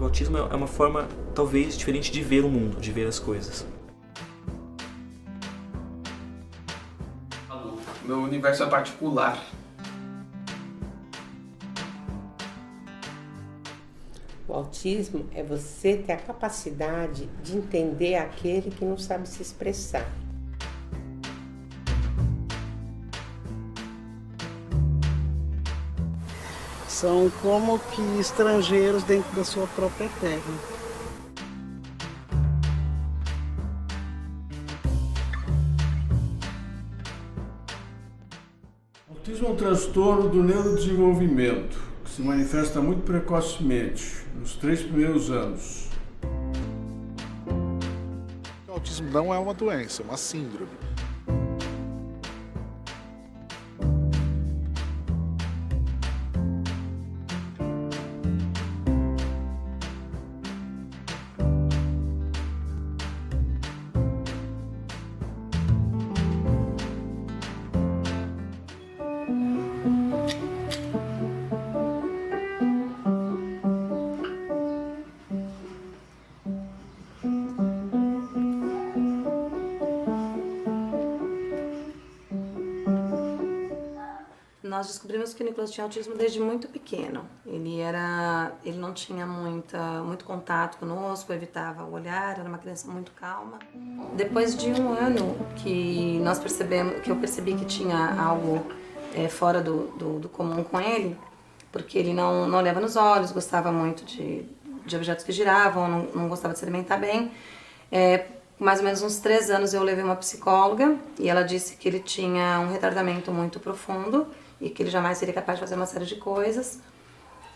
O autismo é uma forma, talvez, diferente de ver o mundo, de ver as coisas. Meu universo é particular. O autismo é você ter a capacidade de entender aquele que não sabe se expressar. São como que estrangeiros dentro da sua própria terra. O autismo é um transtorno do neurodesenvolvimento, que se manifesta muito precocemente, nos 3 primeiros anos. O autismo não é uma doença, é uma síndrome. Nós descobrimos que o Nicolas tinha autismo desde muito pequeno. Ele não tinha muito contato conosco, evitava o olhar, era uma criança muito calma. Depois de um ano que eu percebi que tinha algo fora do comum com ele, porque ele não olhava nos olhos, gostava muito de objetos que giravam, não gostava de se alimentar bem. Mais ou menos uns 3 anos eu levei uma psicóloga e ela disse que ele tinha um retardamento muito profundo e que ele jamais seria capaz de fazer uma série de coisas.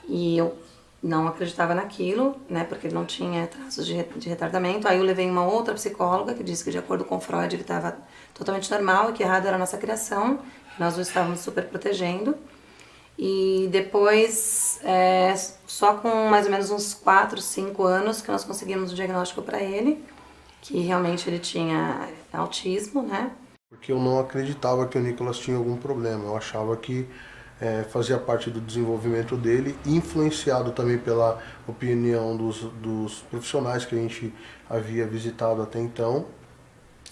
E eu não acreditava naquilo, né, porque ele não tinha traços de retardamento. Aí eu levei uma outra psicóloga que disse que, de acordo com Freud, ele estava totalmente normal e que errado era a nossa criação, que nós o estávamos super protegendo. E depois, só com mais ou menos uns 4, 5 anos que nós conseguimos o diagnóstico para ele, que realmente ele tinha autismo, né? Porque eu não acreditava que o Nicolas tinha algum problema, eu achava que fazia parte do desenvolvimento dele, influenciado também pela opinião dos profissionais que a gente havia visitado até então.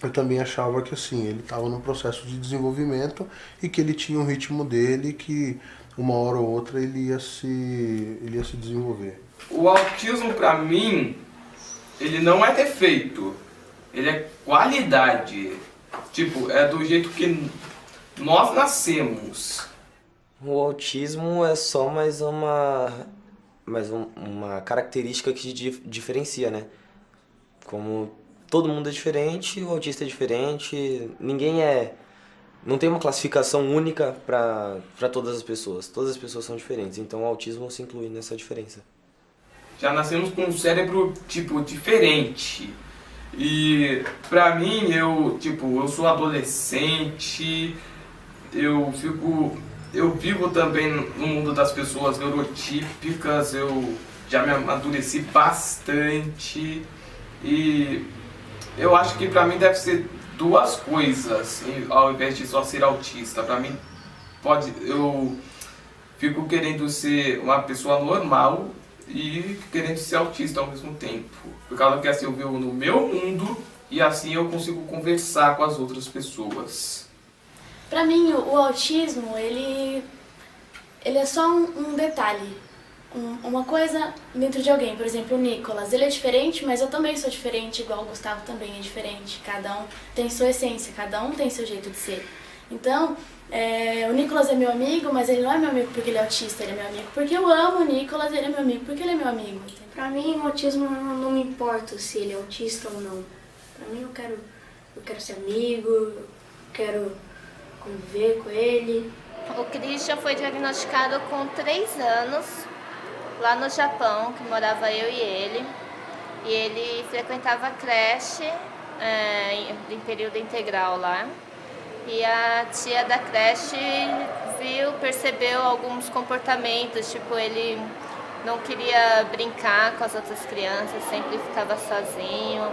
Eu também achava que assim, ele estava num processo de desenvolvimento e que ele tinha um ritmo dele que uma hora ou outra ele ia se desenvolver. O autismo, pra mim, ele não é defeito, ele é qualidade. Tipo, é do jeito que nós nascemos. O autismo é só mais uma característica que diferencia, né? Como todo mundo é diferente, o autista é diferente, não tem uma classificação única para todas as pessoas são diferentes, então o autismo se inclui nessa diferença. Já nascemos com um cérebro, tipo, diferente. E pra mim, eu sou adolescente, eu vivo também no mundo das pessoas neurotípicas, eu já me amadureci bastante e eu acho que pra mim deve ser 2 coisas, ao invés de só ser autista. Pra mim, eu fico querendo ser uma pessoa normal e querendo ser autista ao mesmo tempo, por causa que assim eu vivo no meu mundo e assim eu consigo conversar com as outras pessoas. Pra mim, o autismo, ele é só um detalhe, uma coisa dentro de alguém. Por exemplo, o Nicolas, ele é diferente, mas eu também sou diferente, igual o Gustavo também é diferente. Cada um tem sua essência, cada um tem seu jeito de ser. Então, o Nicolas é meu amigo, mas ele não é meu amigo porque ele é autista, ele é meu amigo porque eu amo o Nicolas, ele é meu amigo porque ele é meu amigo. Pra mim, o autismo não me importa se ele é autista ou não. Pra mim, eu quero ser amigo, eu quero conviver com ele. O Christian foi diagnosticado com 3 anos, lá no Japão, que morava eu e ele. E ele frequentava a creche em período integral lá. E a tia da creche percebeu alguns comportamentos, tipo, ele não queria brincar com as outras crianças, sempre ficava sozinho,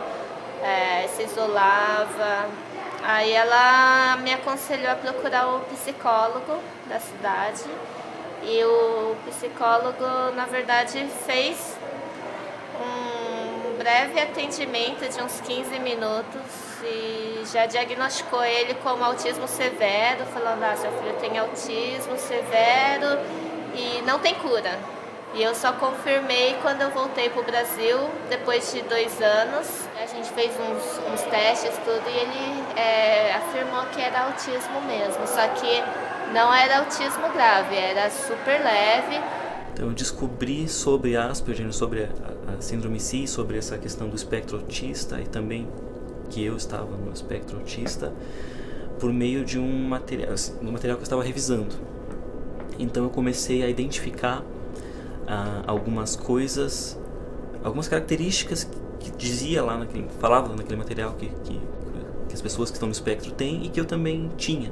se isolava. Aí ela me aconselhou a procurar o psicólogo da cidade. E o psicólogo, na verdade, fez breve atendimento de uns 15 minutos e já diagnosticou ele como autismo severo, falando, seu filho tem autismo severo e não tem cura. E eu só confirmei quando eu voltei para o Brasil, depois de 2 anos. A gente fez uns testes tudo e ele afirmou que era autismo mesmo, só que não era autismo grave, era super leve. Então eu descobri sobre Asperger, sobre a síndrome CI, sobre essa questão do espectro autista e também que eu estava no espectro autista por meio de um material que eu estava revisando. Então eu comecei a identificar algumas coisas, algumas características que dizia lá falava naquele material que as pessoas que estão no espectro têm e que eu também tinha.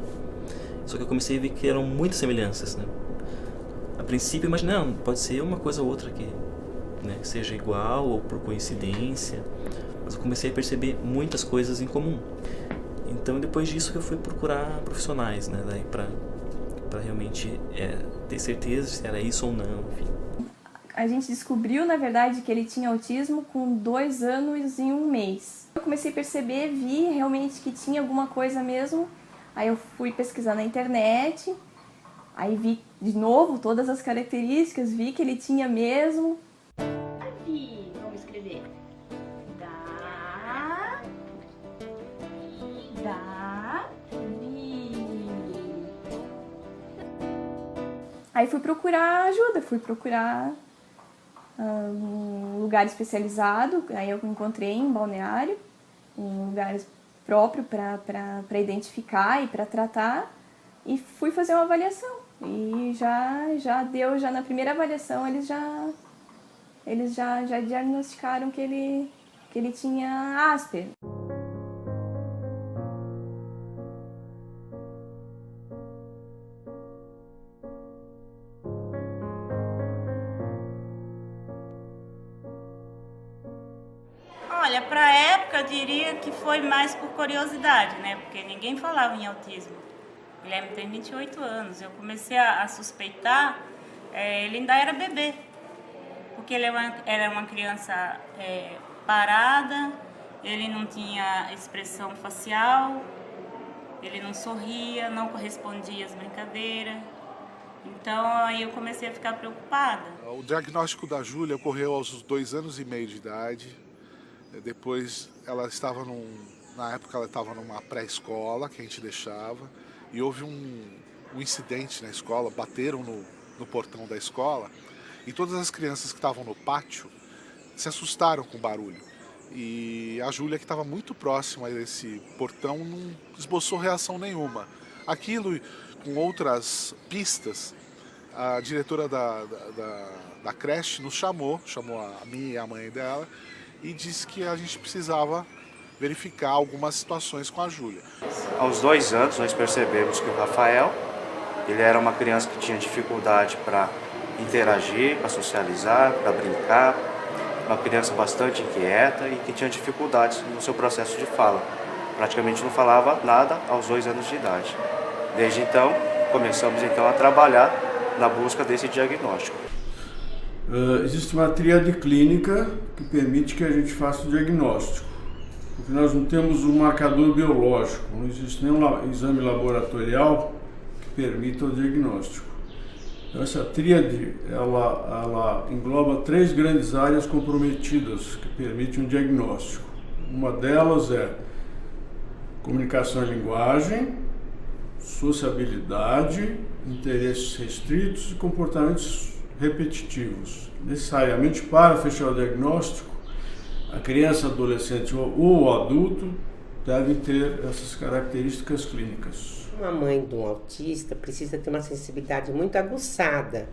Só que eu comecei a ver que eram muitas semelhanças, né? A princípio eu imaginei, não, pode ser uma coisa ou outra que seja igual ou por coincidência, mas eu comecei a perceber muitas coisas em comum. Então depois disso que eu fui procurar profissionais, né, daí para realmente ter certeza se era isso ou não, enfim. A gente descobriu, na verdade, que ele tinha autismo com 2 anos e 1 mês. Eu comecei a perceber, vi realmente que tinha alguma coisa mesmo, aí eu fui pesquisar na internet. Aí vi de novo todas as características, vi que ele tinha mesmo. Aqui, vamos escrever. Aí fui procurar ajuda, fui procurar um lugar especializado. Aí eu encontrei em Balneário, um lugar próprio para identificar e para tratar. E fui fazer uma avaliação. E já deu, na primeira avaliação, eles já diagnosticaram que ele tinha Asperger. Olha, para a época eu diria que foi mais por curiosidade, né? Porque ninguém falava em autismo. O Guilherme tem 28 anos. Eu comecei a suspeitar, ele ainda era bebê. Porque ele era uma criança parada, ele não tinha expressão facial, ele não sorria, não correspondia às brincadeiras. Então aí eu comecei a ficar preocupada. O diagnóstico da Júlia ocorreu aos 2 anos e meio de idade. Depois ela estava na época ela estava numa pré-escola que a gente deixava. E houve um incidente na escola, bateram no portão da escola e todas as crianças que estavam no pátio se assustaram com o barulho. E a Júlia, que estava muito próxima desse portão, não esboçou reação nenhuma. Aquilo, com outras pistas, a diretora da creche nos chamou a mim e a mãe dela e disse que a gente precisava verificar algumas situações com a Júlia. Aos 2 anos nós percebemos que o Rafael, ele era uma criança que tinha dificuldade para interagir, para socializar, para brincar, uma criança bastante inquieta e que tinha dificuldades no seu processo de fala. Praticamente não falava nada aos 2 anos de idade. Desde então, começamos a trabalhar na busca desse diagnóstico. Existe uma tríade clínica que permite que a gente faça o diagnóstico. Porque nós não temos um marcador biológico, não existe nenhum exame laboratorial que permita o diagnóstico. Então, essa tríade, ela engloba 3 grandes áreas comprometidas que permitem um diagnóstico. Uma delas é comunicação e linguagem, sociabilidade, interesses restritos e comportamentos repetitivos. Necessariamente, para fechar o diagnóstico, a criança, adolescente ou o adulto devem ter essas características clínicas. Uma mãe de um autista precisa ter uma sensibilidade muito aguçada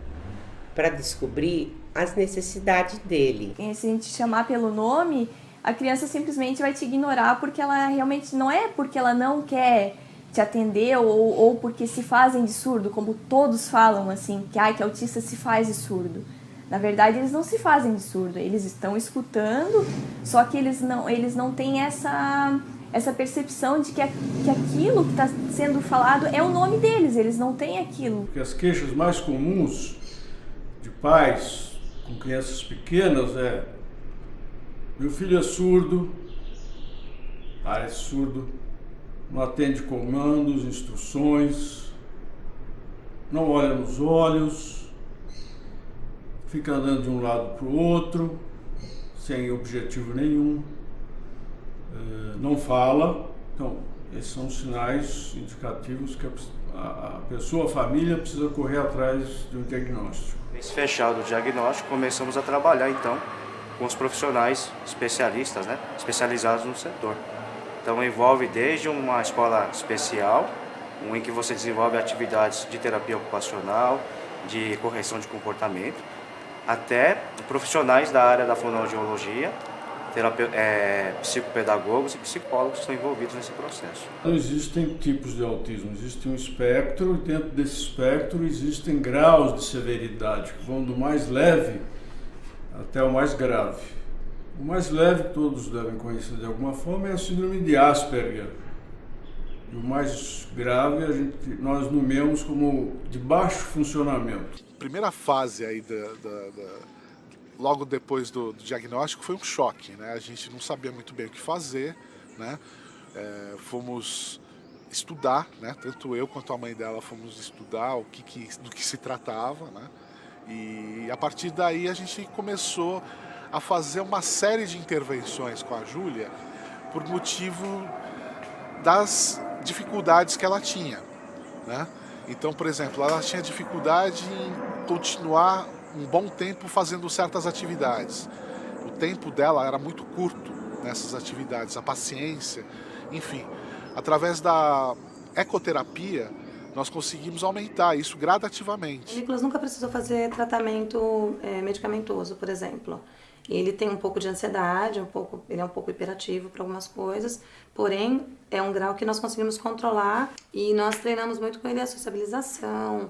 para descobrir as necessidades dele. Se a gente chamar pelo nome, a criança simplesmente vai te ignorar porque ela realmente não é porque ela não quer te atender ou porque se fazem de surdo, como todos falam assim, que autista se faz de surdo. Na verdade, eles não se fazem de surdo, eles estão escutando, só que eles não têm essa percepção de que aquilo que está sendo falado é o nome deles, eles não têm aquilo. Porque as queixas mais comuns de pais com crianças pequenas é Meu filho é surdo, parece surdo, não atende comandos, instruções, não olha nos olhos, fica andando de um lado para o outro, sem objetivo nenhum, não fala. Então, esses são sinais indicativos que a pessoa, a família, precisa correr atrás de um diagnóstico. Fechado o diagnóstico, começamos a trabalhar então com os profissionais especialistas, né, especializados no setor. Então envolve desde uma escola especial, em que você desenvolve atividades de terapia ocupacional, de correção de comportamento, até profissionais da área da fonoaudiologia, psicopedagogos e psicólogos que estão envolvidos nesse processo. Não existem tipos de autismo, existe um espectro e dentro desse espectro existem graus de severidade que vão do mais leve até o mais grave. O mais leve, que todos devem conhecer de alguma forma, é a síndrome de Asperger. E o mais grave nós nomeamos como de baixo funcionamento. A primeira fase aí logo depois do diagnóstico foi um choque, né? A gente não sabia muito bem o que fazer, né? Fomos estudar, né? Tanto eu quanto a mãe dela fomos estudar do que se tratava, né? E a partir daí a gente começou a fazer uma série de intervenções com a Júlia por motivo das dificuldades que ela tinha, né? Então, por exemplo, ela tinha dificuldade em continuar um bom tempo fazendo certas atividades. O tempo dela era muito curto nessas atividades, a paciência, enfim. Através da ecoterapia, nós conseguimos aumentar isso gradativamente. O Nicolas nunca precisou fazer tratamento medicamentoso, por exemplo. Ele tem um pouco de ansiedade, ele é um pouco hiperativo para algumas coisas, porém é um grau que nós conseguimos controlar e nós treinamos muito com ele a sociabilização,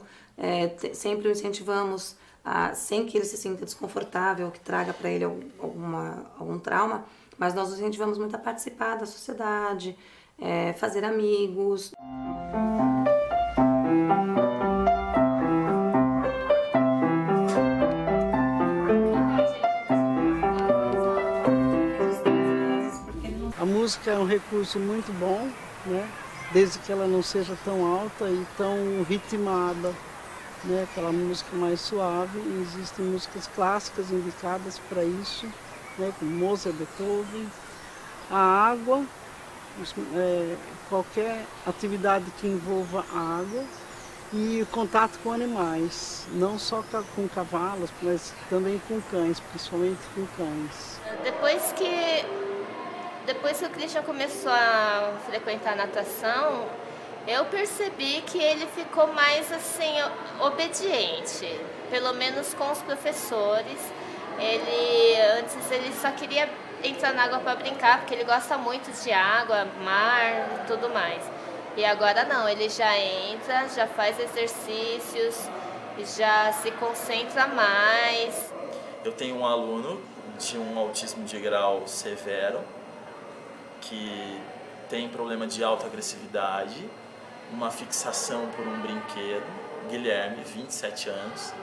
sempre o incentivamos, sem que ele se sinta desconfortável, que traga para ele algum trauma, mas nós o incentivamos muito a participar da sociedade, fazer amigos. A música é um recurso muito bom, né? Desde que ela não seja tão alta e tão ritmada, né? Aquela música mais suave. E existem músicas clássicas indicadas para isso, né? Como Mozart, Beethoven. A água, qualquer atividade que envolva água e o contato com animais, não só com cavalos, mas também com cães, principalmente com cães. Depois que o Christian começou a frequentar a natação, eu percebi que ele ficou mais assim, obediente, pelo menos com os professores. Antes ele só queria entrar na água para brincar, porque ele gosta muito de água, mar e tudo mais. E agora não, ele já entra, já faz exercícios, já se concentra mais. Eu tenho um aluno de um autismo de grau severo, que tem problema de alta agressividade, uma fixação por um brinquedo, Guilherme, 27 anos.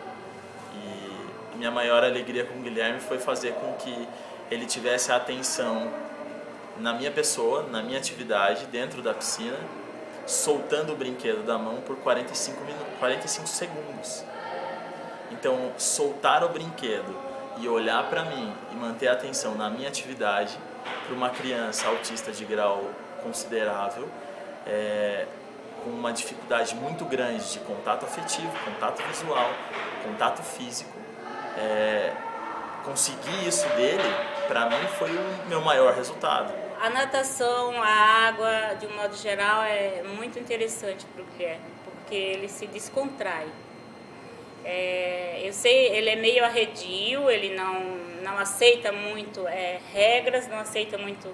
E minha maior alegria com o Guilherme foi fazer com que ele tivesse a atenção na minha pessoa, na minha atividade, dentro da piscina, soltando o brinquedo da mão por 45 segundos. Então, soltar o brinquedo e olhar para mim e manter a atenção na minha atividade, para uma criança autista de grau considerável, com uma dificuldade muito grande de contato afetivo, contato visual, contato físico, conseguir isso dele, para mim, foi o meu maior resultado. A natação, a água, de um modo geral, é muito interessante para o Guilherme, porque ele se descontrai. Eu sei, ele é meio arredio, ele não aceita muito regras, não aceita muito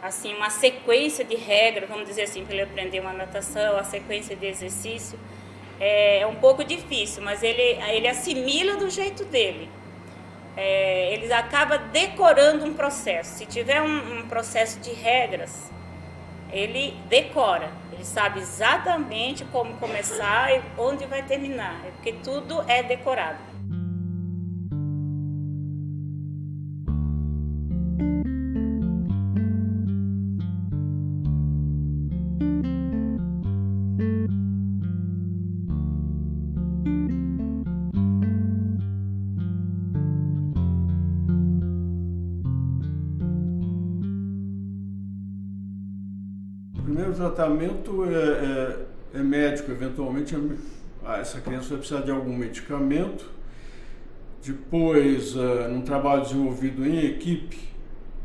assim, uma sequência de regras, vamos dizer assim, para ele aprender uma natação, a sequência de exercício. É um pouco difícil, mas ele assimila do jeito dele. Ele acaba decorando um processo. Se tiver um processo de regras, ele decora. Ele sabe exatamente como começar e onde vai terminar, porque tudo é decorado. O primeiro tratamento é médico, eventualmente essa criança vai precisar de algum medicamento. Depois, num trabalho desenvolvido em equipe,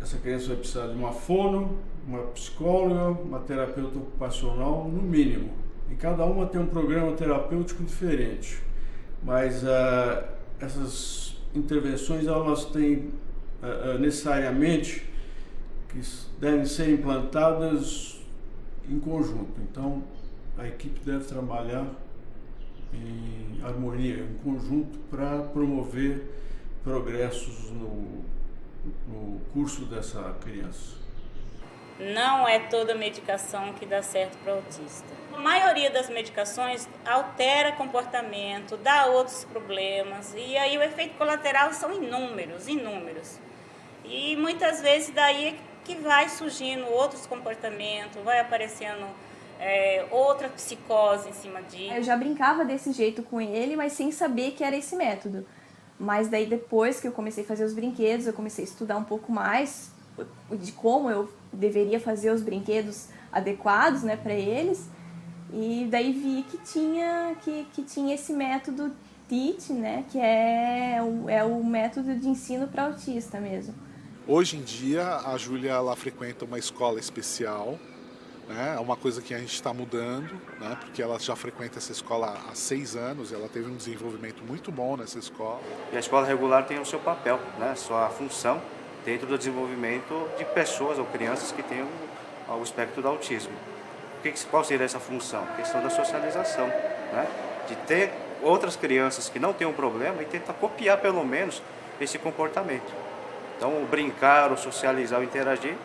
essa criança vai precisar de uma fono, uma psicóloga, uma terapeuta ocupacional, no mínimo. E cada uma tem um programa terapêutico diferente. Mas essas intervenções, elas têm necessariamente que devem ser implantadas em conjunto. Então, a equipe deve trabalhar em harmonia, em conjunto, para promover progressos no curso dessa criança. Não é toda medicação que dá certo para o autista. A maioria das medicações altera comportamento, dá outros problemas, e aí o efeito colateral são inúmeros. E muitas vezes daí é que vai surgindo outros comportamentos, vai aparecendo outra psicose em cima disso. Eu já brincava desse jeito com ele, mas sem saber que era esse método. Mas daí depois que eu comecei a fazer os brinquedos, eu comecei a estudar um pouco mais de como eu deveria fazer os brinquedos adequados, né, para eles. E daí vi que tinha esse método TEACH, né, que é o método de ensino para autista mesmo. Hoje em dia, a Júlia ela frequenta uma escola especial, né? É uma coisa que a gente está mudando, né? Porque ela já frequenta essa escola há 6 anos, ela teve um desenvolvimento muito bom nessa escola. E a escola regular tem o seu papel, né? Sua função dentro do desenvolvimento de pessoas ou crianças que têm o espectro do autismo. Qual seria essa função? A questão da socialização, né? De ter outras crianças que não têm um problema e tentar copiar pelo menos esse comportamento. Então, o brincar, o socializar, o interagir,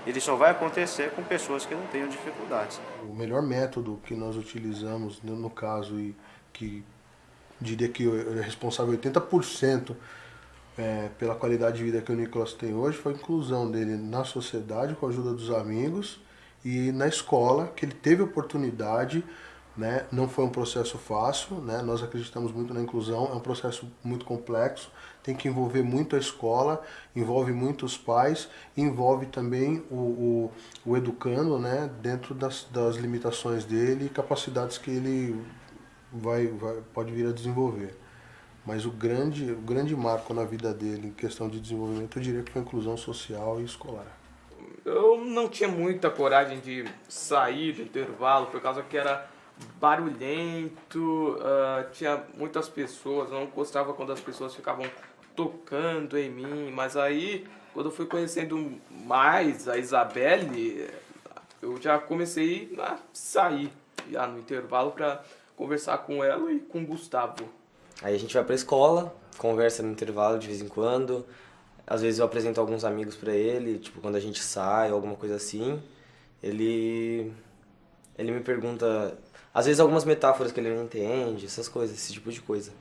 ele só vai acontecer com pessoas que não tenham dificuldades. O melhor método que nós utilizamos no caso, e que diria que é responsável 80% pela qualidade de vida que o Nicolas tem hoje, foi a inclusão dele na sociedade com a ajuda dos amigos e na escola, que ele teve oportunidade, né? Não foi um processo fácil, né? Nós acreditamos muito na inclusão, é um processo muito complexo, tem que envolver muito a escola, envolve muito os pais, envolve também o educando, né? Dentro das limitações dele e capacidades que ele pode vir a desenvolver. Mas o grande marco na vida dele em questão de desenvolvimento, eu diria que foi a inclusão social e escolar. Eu não tinha muita coragem de sair do intervalo, por causa que era barulhento, tinha muitas pessoas, eu não gostava quando as pessoas ficavam tocando em mim, mas aí, quando eu fui conhecendo mais a Isabelle, eu já comecei a sair já no intervalo para conversar com ela e com o Gustavo. Aí a gente vai pra escola, conversa no intervalo de vez em quando. Às vezes eu apresento alguns amigos pra ele, tipo, quando a gente sai ou alguma coisa assim. Ele me pergunta, às vezes algumas metáforas que ele não entende, essas coisas, esse tipo de coisa.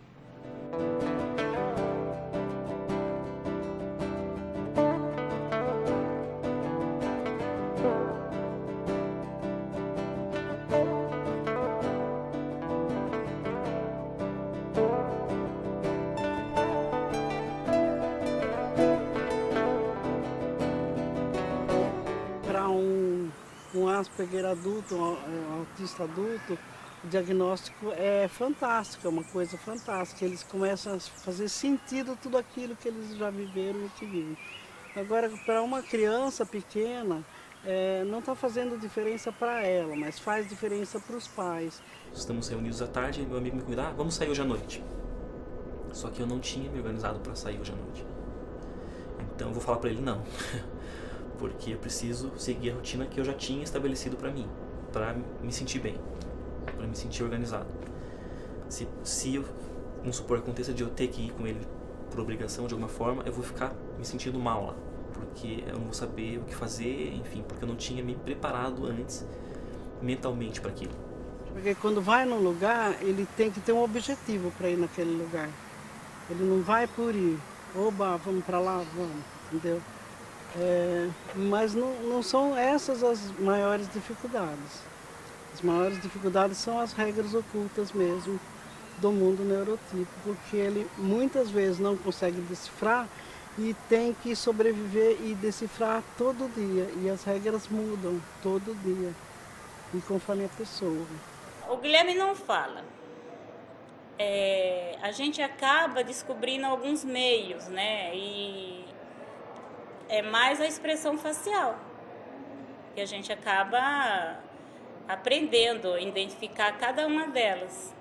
Asperger adulto, um autista adulto, o diagnóstico é fantástico, é uma coisa fantástica. Eles começam a fazer sentido tudo aquilo que eles já viveram e que vivem. Agora, para uma criança pequena, não está fazendo diferença para ela, mas faz diferença para os pais. Estamos reunidos à tarde e meu amigo me cuida, vamos sair hoje à noite. Só que eu não tinha me organizado para sair hoje à noite. Então eu vou falar para ele não. Porque eu preciso seguir a rotina que eu já tinha estabelecido para mim, para me sentir bem, para me sentir organizado. Se vamos supor, aconteça de eu ter que ir com ele por obrigação de alguma forma, eu vou ficar me sentindo mal lá, porque eu não vou saber o que fazer, enfim, porque eu não tinha me preparado antes mentalmente para aquilo. Porque quando vai num lugar, ele tem que ter um objetivo para ir naquele lugar. Ele não vai por ir, oba, vamos para lá, vamos, entendeu? Mas não são essas as maiores dificuldades. As maiores dificuldades são as regras ocultas mesmo, do mundo neurotípico, porque ele muitas vezes não consegue decifrar e tem que sobreviver e decifrar todo dia. E as regras mudam todo dia, e conforme a pessoa. O Guilherme não fala. A gente acaba descobrindo alguns meios, né? E é mais a expressão facial, que a gente acaba aprendendo a identificar cada uma delas.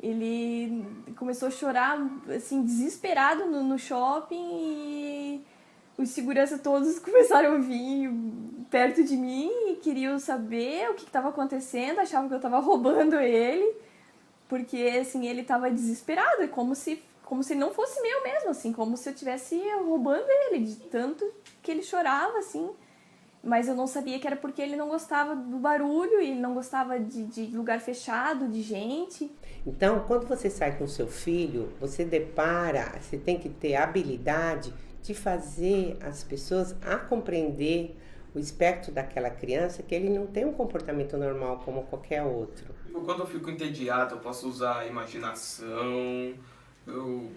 Ele começou a chorar, assim, desesperado no shopping e os seguranças todos começaram a vir perto de mim e queriam saber o que estava acontecendo, achavam que eu estava roubando ele, porque, assim, ele estava desesperado, como se não fosse meu mesmo, assim, como se eu estivesse roubando ele, de tanto que ele chorava, assim. Mas eu não sabia que era porque ele não gostava do barulho, e ele não gostava de lugar fechado, de gente. Então, quando você sai com seu filho, você tem que ter a habilidade de fazer as pessoas a compreender o espectro daquela criança, que ele não tem um comportamento normal como qualquer outro. Quando eu fico entediado, eu posso usar a imaginação, eu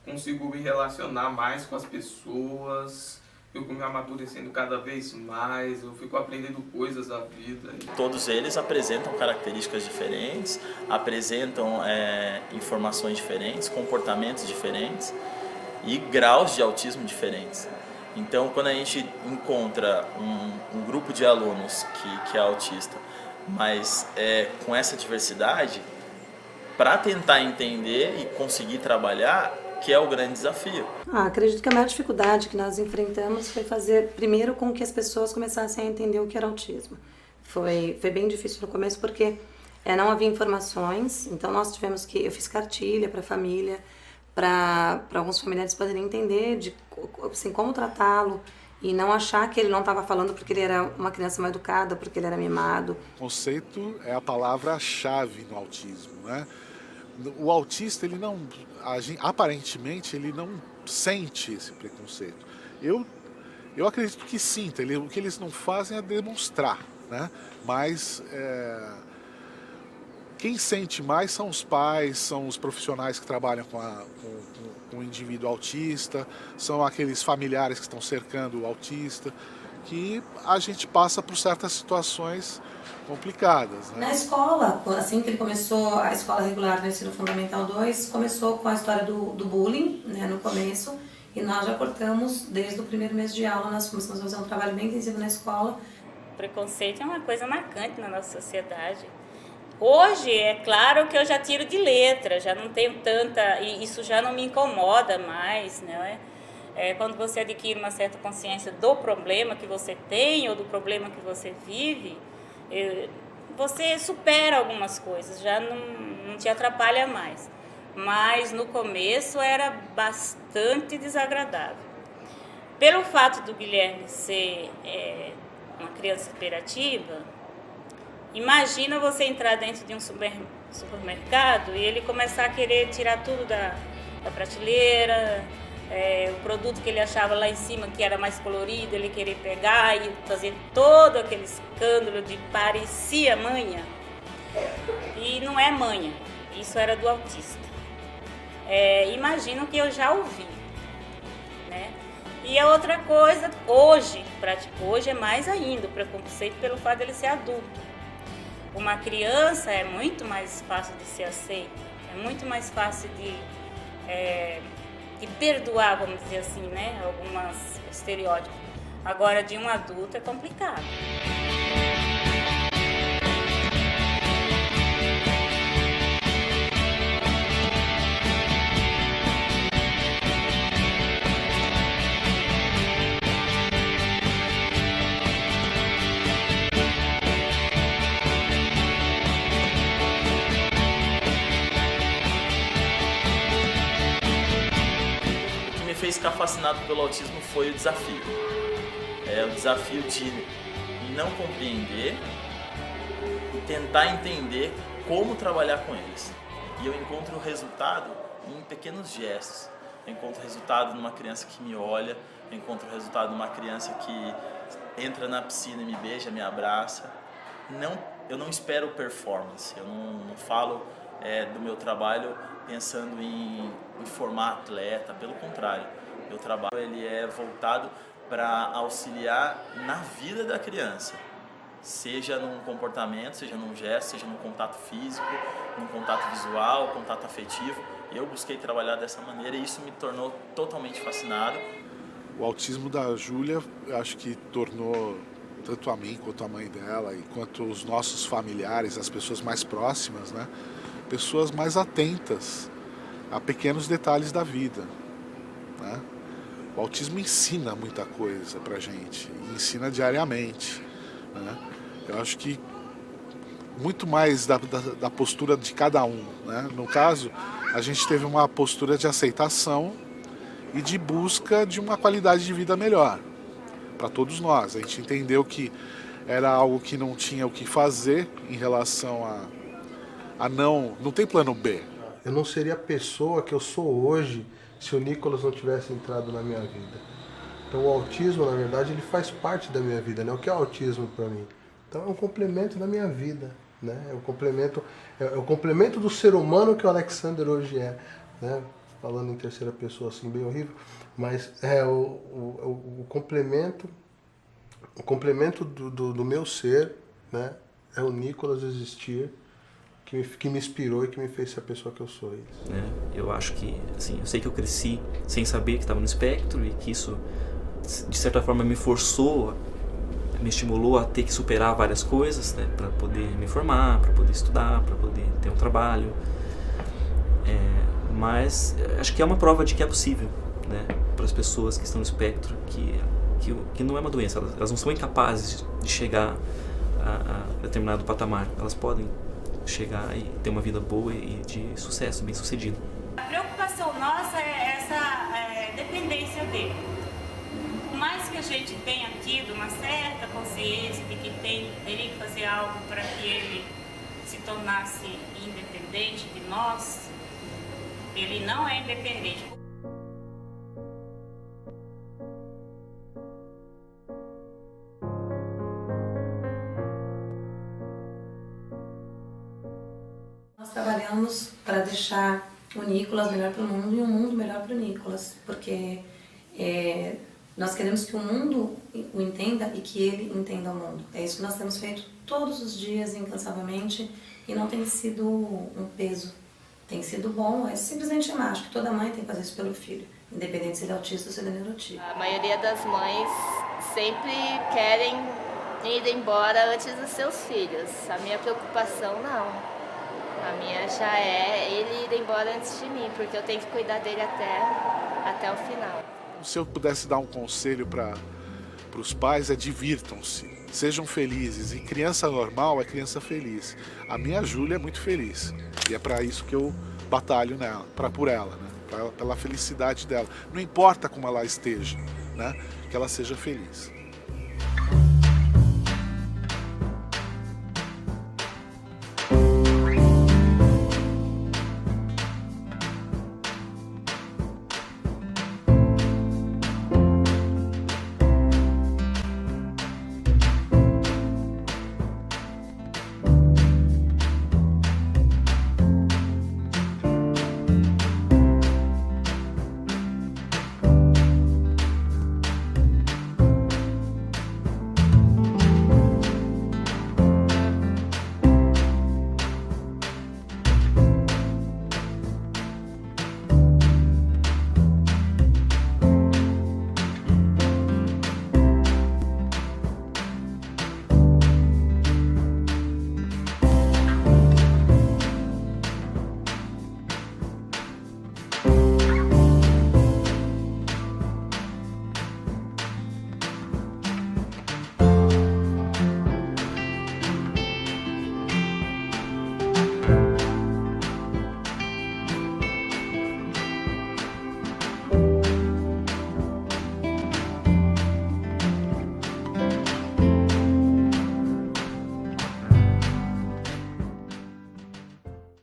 consigo me relacionar mais com as pessoas, eu fico me amadurecendo cada vez mais, eu fico aprendendo coisas da vida. Todos eles apresentam características diferentes, apresentam informações diferentes, comportamentos diferentes e graus de autismo diferentes. Então, quando a gente encontra um grupo de alunos que é autista, mas com essa diversidade, para tentar entender e conseguir trabalhar, que é o grande desafio. Acredito que a maior dificuldade que nós enfrentamos foi fazer primeiro com que as pessoas começassem a entender o que era autismo. Foi bem difícil no começo porque não havia informações, então nós tivemos eu fiz cartilha para a família, para alguns familiares poderem entender assim, como tratá-lo e não achar que ele não estava falando porque ele era uma criança mal educada, porque ele era mimado. Conceito é a palavra-chave no autismo, né? O autista, ele não, aparentemente, ele não sente esse preconceito. Eu acredito que sinta, o que eles não fazem é demonstrar, né? Mas quem sente mais são os pais, são os profissionais que trabalham com o indivíduo autista, são aqueles familiares que estão cercando o autista, que a gente passa por certas situações complicadas, né? Na escola, assim que ele começou a escola regular do ensino fundamental 2, começou com a história do bullying, né, no começo, e nós já cortamos desde o primeiro mês de aula, nós começamos a fazer um trabalho bem intensivo na escola. O preconceito é uma coisa marcante na nossa sociedade. Hoje, é claro que eu já tiro de letra, já não tenho tanta, e isso já não me incomoda mais, né? Quando você adquire uma certa consciência do problema que você tem ou do problema que você vive, você supera algumas coisas, já não te atrapalha mais. Mas no começo era bastante desagradável. Pelo fato do Guilherme ser uma criança hiperativa, imagina você entrar dentro de um supermercado e ele começar a querer tirar tudo da prateleira, o produto que ele achava lá em cima que era mais colorido, ele querer pegar e fazer todo aquele escândalo de parecia manha. E não é manha, isso era do autista. Imagino que eu já ouvi, né? E a outra coisa, hoje é mais ainda o preconceito pelo fato de ele ser adulto. Uma criança é muito mais fácil de ser aceita, é muito mais fácil de perdoar, vamos dizer assim, né? Alguns estereótipos. Agora, de um adulto é complicado. Fez ficar fascinado pelo autismo foi o desafio. O desafio de não compreender e tentar entender como trabalhar com eles. E eu encontro o resultado em pequenos gestos. Eu encontro o resultado numa criança que me olha, eu encontro o resultado numa criança que entra na piscina e me beija, me abraça. Eu não espero performance, eu não falo do meu trabalho pensando em formar atleta, pelo contrário. Meu trabalho ele é voltado para auxiliar na vida da criança, seja num comportamento, seja num gesto, seja num contato físico, num contato visual, contato afetivo. Eu busquei trabalhar dessa maneira e isso me tornou totalmente fascinado. O autismo da Júlia, eu acho que tornou tanto a mim quanto a mãe dela e quanto os nossos familiares, as pessoas mais próximas, né, pessoas mais atentas a pequenos detalhes da vida, né? O autismo ensina muita coisa pra gente, ensina diariamente, né? Eu acho que muito mais da postura de cada um, né? No caso, a gente teve uma postura de aceitação e de busca de uma qualidade de vida melhor para todos nós. A gente entendeu que era algo que não tinha o que fazer em relação a não tem plano B. Eu não seria a pessoa que eu sou hoje se o Nicolas não tivesse entrado na minha vida. Então o autismo, na verdade, ele faz parte da minha vida, né? O que é o autismo para mim? Então é um complemento da minha vida, né? É o complemento do ser humano que o Alexander hoje é, né? Falando em terceira pessoa assim, bem horrível, mas é o complemento do meu ser, né? É o Nicolas existir, que me inspirou e que me fez ser a pessoa que eu sou. Eu acho que, assim, eu sei que eu cresci sem saber que estava no espectro e que isso, de certa forma, me forçou, me estimulou a ter que superar várias coisas, né, para poder me formar, para poder estudar, para poder ter um trabalho. Mas acho que é uma prova de que é possível, né, para as pessoas que estão no espectro, que não é uma doença, elas não são incapazes de chegar a determinado patamar, elas podem chegar e ter uma vida boa e de sucesso, bem sucedido. A preocupação nossa é essa dependência dele. Por mais que a gente tenha tido uma certa consciência de que teria que fazer algo para que ele se tornasse independente de nós, ele não é independente. Nós trabalhamos para deixar o Nicolas melhor para o mundo e o mundo melhor para o Nicolas, porque nós queremos que o mundo o entenda e que ele entenda o mundo. É isso que nós temos feito todos os dias, incansavelmente, e não tem sido um peso. Tem sido bom, é simplesmente acho que toda mãe tem que fazer isso pelo filho, independente se ele é autista ou se ele é neurotípico. A maioria das mães sempre querem ir embora antes dos seus filhos. A minha preocupação não. A minha já é ele ir embora antes de mim, porque eu tenho que cuidar dele até o final. Se eu pudesse dar um conselho para os pais, divirtam-se, sejam felizes. E criança normal é criança feliz. A minha Júlia é muito feliz. E é para isso que eu batalho nela, por ela, né? Pela felicidade dela. Não importa como ela esteja, né? Que ela seja feliz.